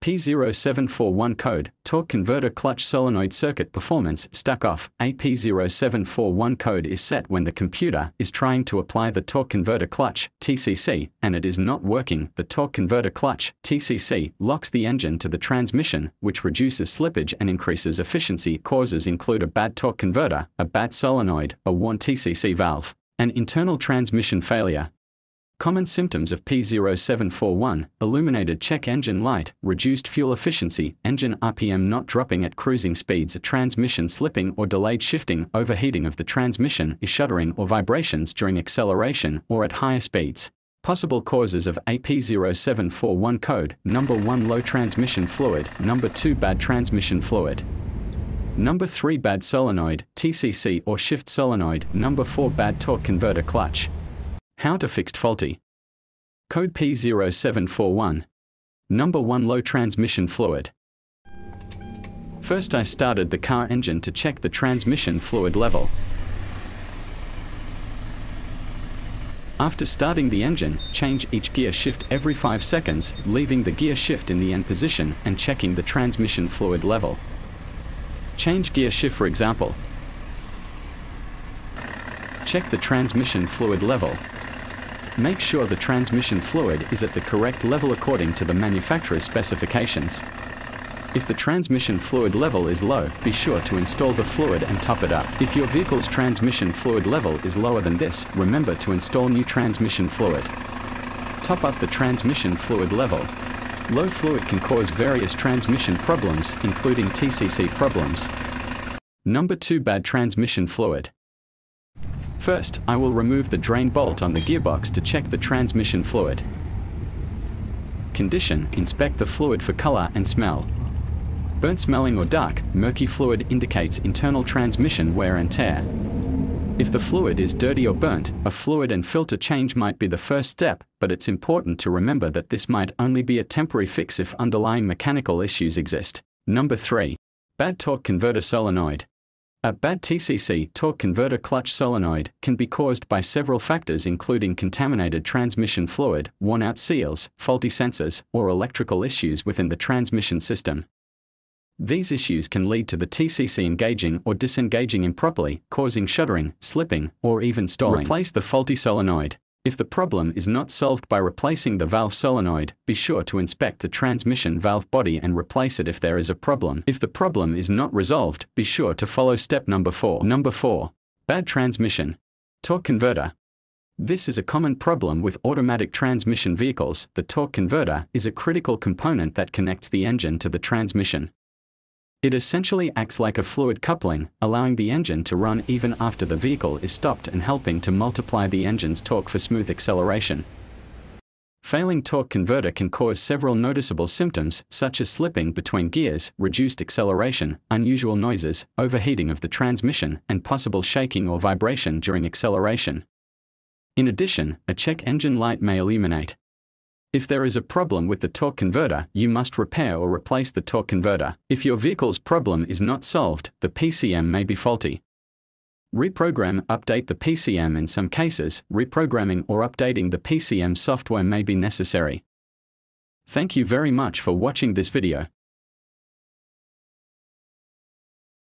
P0741 code, torque converter clutch solenoid circuit performance stuck off. A P0741 code is set when the computer is trying to apply the torque converter clutch, TCC, and it is not working. The torque converter clutch, TCC, locks the engine to the transmission, which reduces slippage and increases efficiency. Causes include a bad torque converter, a bad solenoid, a worn TCC valve, and internal transmission failure. Common symptoms of P0741: illuminated check engine light, reduced fuel efficiency, engine RPM not dropping at cruising speeds, transmission slipping or delayed shifting, overheating of the transmission, shuddering or vibrations during acceleration or at higher speeds. Possible causes of a P0741 code: number 1, low transmission fluid; number 2, bad transmission fluid; number 3, bad solenoid, TCC or shift solenoid; number 4, bad torque converter clutch. How to fix faulty code P0741. Number 1, low transmission fluid. First, I started the car engine to check the transmission fluid level. After starting the engine, change each gear shift every 5 seconds, leaving the gear shift in the end position and checking the transmission fluid level. Change gear shift, for example. Check the transmission fluid level. Make sure the transmission fluid is at the correct level according to the manufacturer's specifications. If the transmission fluid level is low, be sure to install the fluid and top it up. If your vehicle's transmission fluid level is lower than this, remember to install new transmission fluid. Top up the transmission fluid level. Low fluid can cause various transmission problems, including TCC problems. Number 2, bad transmission fluid. First, I will remove the drain bolt on the gearbox to check the transmission fluid. Condition: inspect the fluid for color and smell. Burnt smelling or dark, murky fluid indicates internal transmission wear and tear. If the fluid is dirty or burnt, a fluid and filter change might be the first step, but it's important to remember that this might only be a temporary fix if underlying mechanical issues exist. Number 3, bad torque converter solenoid. A bad TCC, torque converter clutch solenoid, can be caused by several factors, including contaminated transmission fluid, worn-out seals, faulty sensors, or electrical issues within the transmission system. These issues can lead to the TCC engaging or disengaging improperly, causing shuddering, slipping, or even stalling. Replace the faulty solenoid. If the problem is not solved by replacing the valve solenoid, be sure to inspect the transmission valve body and replace it if there is a problem. If the problem is not resolved, be sure to follow step number 4. Number 4, bad transmission torque converter. This is a common problem with automatic transmission vehicles. The torque converter is a critical component that connects the engine to the transmission. It essentially acts like a fluid coupling, allowing the engine to run even after the vehicle is stopped and helping to multiply the engine's torque for smooth acceleration. Failing torque converter can cause several noticeable symptoms, such as slipping between gears, reduced acceleration, unusual noises, overheating of the transmission, and possible shaking or vibration during acceleration. In addition, a check engine light may illuminate. If there is a problem with the torque converter, you must repair or replace the torque converter. If your vehicle's problem is not solved, the PCM may be faulty. Reprogram, update the PCM. In some cases, reprogramming or updating the PCM software may be necessary. Thank you very much for watching this video.